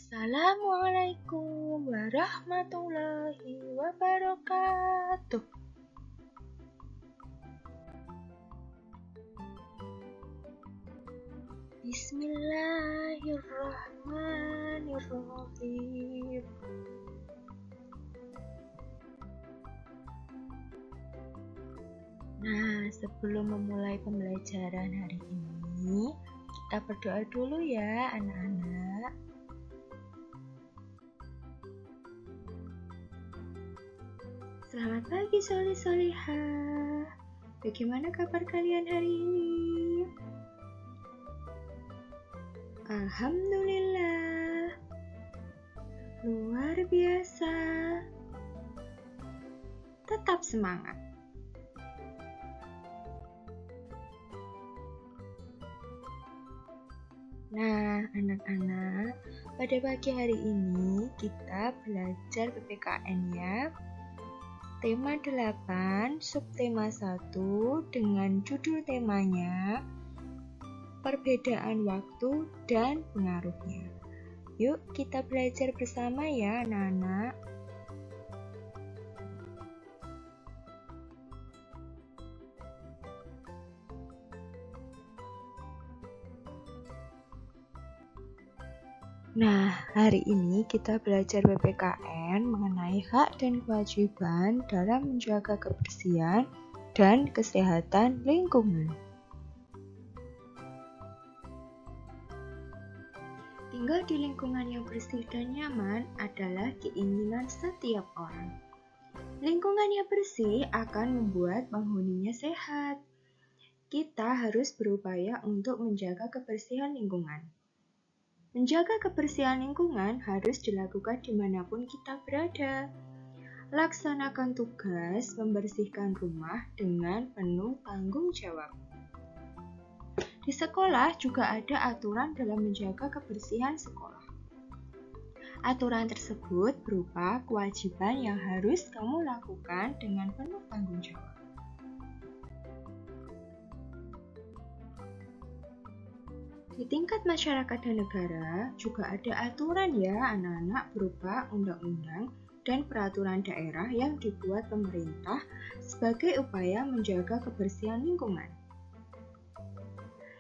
Assalamualaikum warahmatullahi wabarakatuh. Bismillahirrahmanirrahim. Nah, sebelum memulai pembelajaran hari ini, kita berdoa dulu ya, anak-anak. Selamat pagi solih-solihah. Bagaimana kabar kalian hari ini? Alhamdulillah. Luar biasa. Tetap semangat. Nah, anak-anak, pada pagi hari ini kita belajar PPKN ya. Tema 8, subtema 1 dengan judul temanya Perbedaan Waktu dan Pengaruhnya. Yuk kita belajar bersama ya anak-anak. Nah, hari ini kita belajar PPKN mengenai hak dan kewajiban dalam menjaga kebersihan dan kesehatan lingkungan. Tinggal di lingkungan yang bersih dan nyaman adalah keinginan setiap orang. Lingkungan yang bersih akan membuat penghuninya sehat. Kita harus berupaya untuk menjaga kebersihan lingkungan. Menjaga kebersihan lingkungan harus dilakukan dimanapun kita berada. Laksanakan tugas membersihkan rumah dengan penuh tanggung jawab. Di sekolah juga ada aturan dalam menjaga kebersihan sekolah. Aturan tersebut berupa kewajiban yang harus kamu lakukan dengan penuh tanggung jawab. Di tingkat masyarakat dan negara juga ada aturan ya anak-anak berupa undang-undang dan peraturan daerah yang dibuat pemerintah sebagai upaya menjaga kebersihan lingkungan.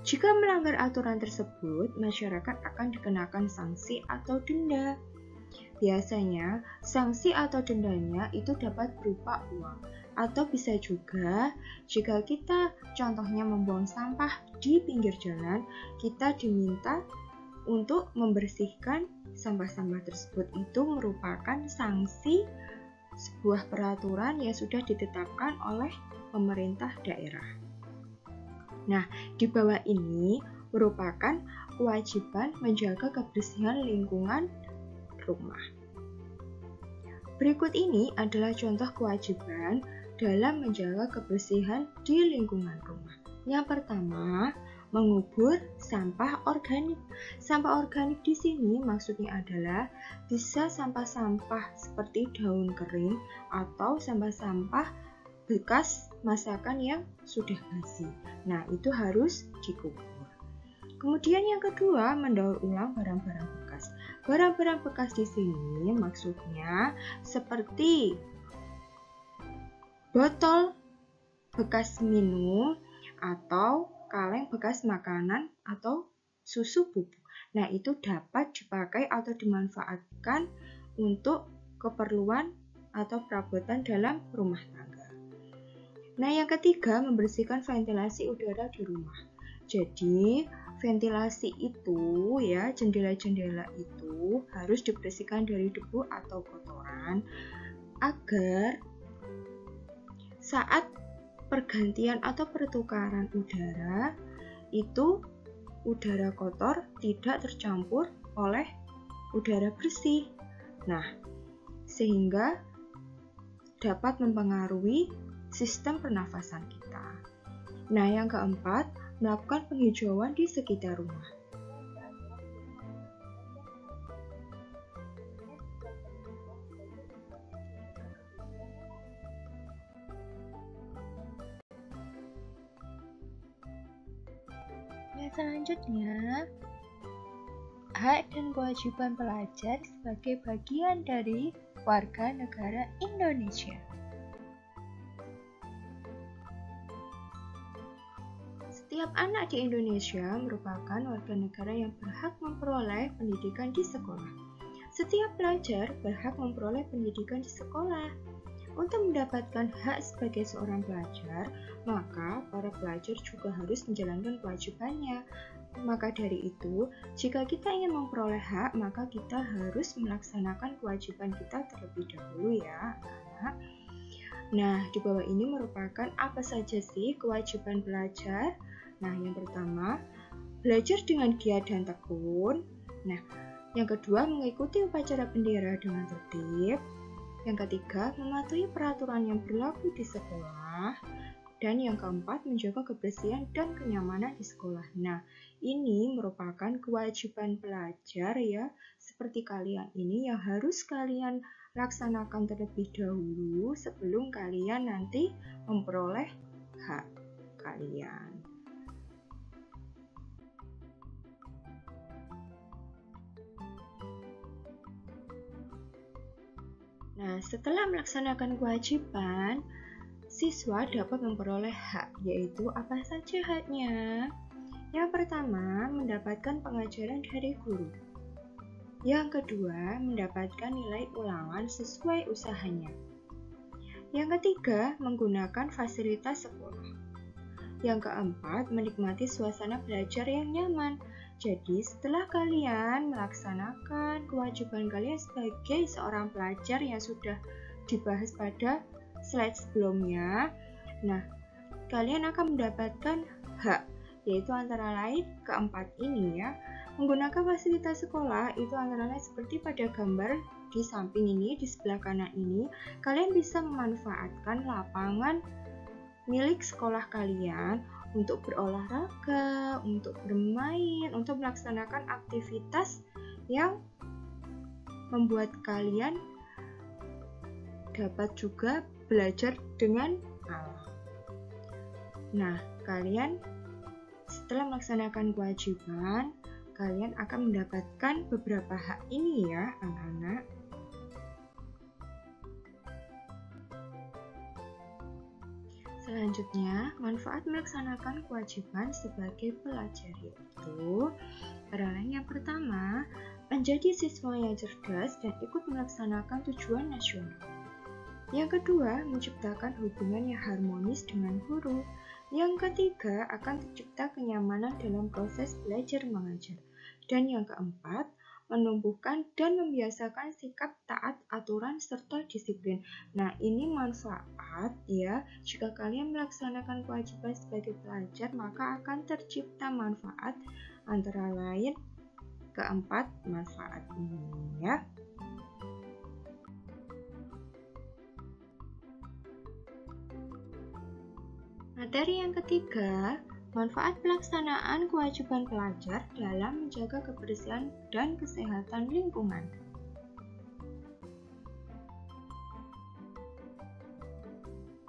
Jika melanggar aturan tersebut, masyarakat akan dikenakan sanksi atau denda. Biasanya, sanksi atau dendanya itu dapat berupa uang, atau bisa juga jika kita contohnya membuang sampah di pinggir jalan, kita diminta untuk membersihkan sampah-sampah tersebut. Itu merupakan sanksi sebuah peraturan yang sudah ditetapkan oleh pemerintah daerah. Nah, di bawah ini merupakan kewajiban menjaga kebersihan lingkungan rumah. Berikut ini adalah contoh kewajiban dalam menjaga kebersihan di lingkungan rumah. Yang pertama, mengubur sampah organik. Sampah organik di sini maksudnya adalah bisa sampah-sampah seperti daun kering atau sampah-sampah bekas masakan yang sudah basi. Nah, itu harus dikubur. Kemudian yang kedua, mendaur ulang barang-barang bekas. Barang-barang bekas di sini maksudnya seperti botol bekas minum atau kaleng bekas makanan atau susu bubuk. Nah, itu dapat dipakai atau dimanfaatkan untuk keperluan atau perabotan dalam rumah tangga. Nah, yang ketiga, membersihkan ventilasi udara di rumah. Jadi, ventilasi itu ya, jendela-jendela itu harus dibersihkan dari debu atau kotoran agar saat pergantian atau pertukaran udara itu udara kotor tidak tercampur oleh udara bersih. Nah, sehingga dapat mempengaruhi sistem pernafasan kita. Nah, yang keempat, melakukan penghijauan di sekitar rumah. Selanjutnya, hak dan kewajiban pelajar sebagai bagian dari warga negara Indonesia. Setiap anak di Indonesia merupakan warga negara yang berhak memperoleh pendidikan di sekolah. Setiap pelajar berhak memperoleh pendidikan di sekolah. Untuk mendapatkan hak sebagai seorang pelajar, maka para pelajar juga harus menjalankan kewajibannya. Maka dari itu, jika kita ingin memperoleh hak, maka kita harus melaksanakan kewajiban kita terlebih dahulu ya, anak-anak. Nah, di bawah ini merupakan apa saja sih kewajiban pelajar? Nah, yang pertama, belajar dengan giat dan tekun. Nah, yang kedua, mengikuti upacara bendera dengan tertib. Yang ketiga, mematuhi peraturan yang berlaku di sekolah. Dan yang keempat, menjaga kebersihan dan kenyamanan di sekolah. Nah, ini merupakan kewajiban pelajar ya, seperti kalian ini yang harus kalian laksanakan terlebih dahulu sebelum kalian nanti memperoleh hak kalian. Nah, setelah melaksanakan kewajiban, siswa dapat memperoleh hak, yaitu apa saja haknya? Yang pertama, mendapatkan pengajaran dari guru. Yang kedua, mendapatkan nilai ulangan sesuai usahanya. Yang ketiga, menggunakan fasilitas sekolah. Yang keempat, menikmati suasana belajar yang nyaman. Jadi, setelah kalian melaksanakan kewajiban kalian sebagai seorang pelajar yang sudah dibahas pada slide sebelumnya, nah, kalian akan mendapatkan hak, yaitu antara lain keempat ini ya. Menggunakan fasilitas sekolah itu antara lain seperti pada gambar di samping ini, di sebelah kanan ini, kalian bisa memanfaatkan lapangan milik sekolah kalian untuk berolahraga, untuk bermain, untuk melaksanakan aktivitas yang membuat kalian dapat juga belajar dengan alam. Nah, kalian setelah melaksanakan kewajiban, kalian akan mendapatkan beberapa hak ini ya, anak-anak. Selanjutnya, manfaat melaksanakan kewajiban sebagai pelajar yaitu antara lain yang pertama, menjadi siswa yang cerdas dan ikut melaksanakan tujuan nasional. Yang kedua, menciptakan hubungan yang harmonis dengan guru. Yang ketiga, akan tercipta kenyamanan dalam proses belajar mengajar. Dan yang keempat, menumbuhkan dan membiasakan sikap taat aturan serta disiplin. Nah, ini manfaat ya. Jika kalian melaksanakan kewajiban sebagai pelajar, maka akan tercipta manfaat antara lain keempat manfaat ini ya. Materi yang ketiga, manfaat pelaksanaan kewajiban pelajar dalam menjaga kebersihan dan kesehatan lingkungan.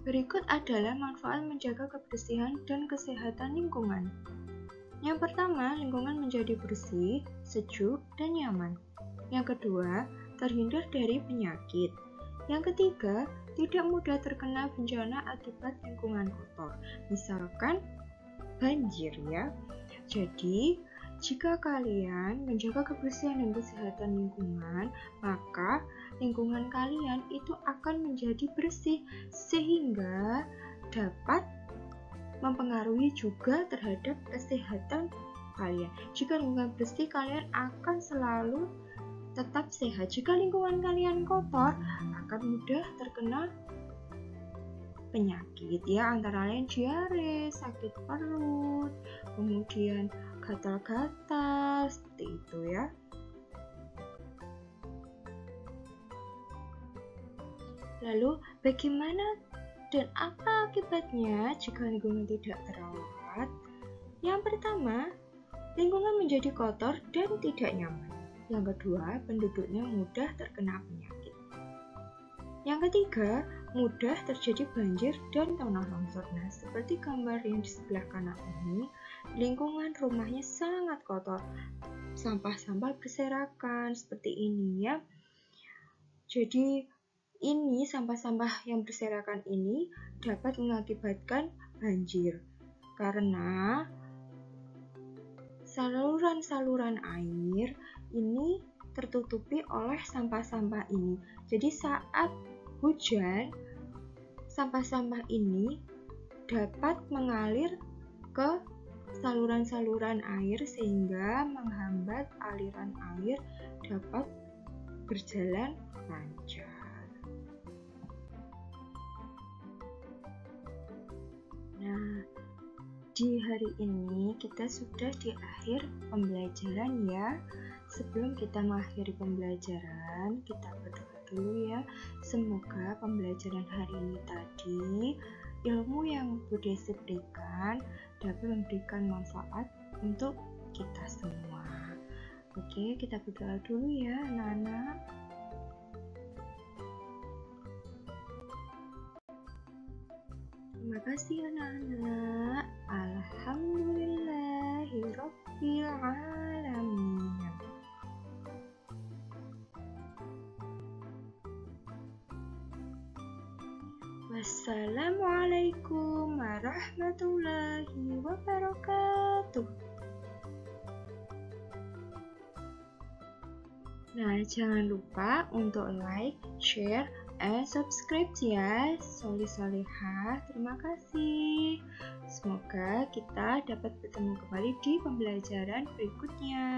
Berikut adalah manfaat menjaga kebersihan dan kesehatan lingkungan. Yang pertama, lingkungan menjadi bersih, sejuk, dan nyaman. Yang kedua, terhindar dari penyakit. Yang ketiga, tidak mudah terkena bencana akibat lingkungan kotor, misalkan banjir ya. Jadi, jika kalian menjaga kebersihan dan kesehatan lingkungan, maka lingkungan kalian itu akan menjadi bersih sehingga dapat mempengaruhi juga terhadap kesehatan kalian. Jika lingkungan bersih, kalian akan selalu tetap sehat. Jika lingkungan kalian kotor, akan mudah terkena penyakit ya, antara lain diare, sakit perut, kemudian gatal-gatal, seperti itu ya. Lalu bagaimana dan apa akibatnya jika lingkungan tidak terawat? Yang pertama, lingkungan menjadi kotor dan tidak nyaman. Yang kedua, penduduknya mudah terkena penyakit. Yang ketiga, mudah terjadi banjir dan tanah longsor. Nah, seperti gambar yang di sebelah kanan ini, lingkungan rumahnya sangat kotor. sampah-sampah berserakan seperti ini ya. Jadi ini sampah-sampah yang berserakan ini dapat mengakibatkan banjir karena saluran-saluran air ini tertutupi oleh sampah-sampah ini. Jadi saat hujan, sampah-sampah ini dapat mengalir ke saluran-saluran air sehingga menghambat aliran air dapat berjalan lancar. Nah, di hari ini kita sudah di akhir pembelajaran ya. Sebelum kita mengakhiri pembelajaran, kita berdoa dulu ya. Semoga pembelajaran hari ini tadi, ilmu yang Bu Desi berikan dapat memberikan manfaat untuk kita semua. Oke, kita berdoa dulu ya anak-anak. Terima kasih anak-anak. Alhamdulillahirabbil alamin. Wassalamualaikum warahmatullahi wabarakatuh. Nah, jangan lupa untuk like, share, and subscribe ya, solih-solihah. Terima kasih. Semoga kita dapat bertemu kembali di pembelajaran berikutnya.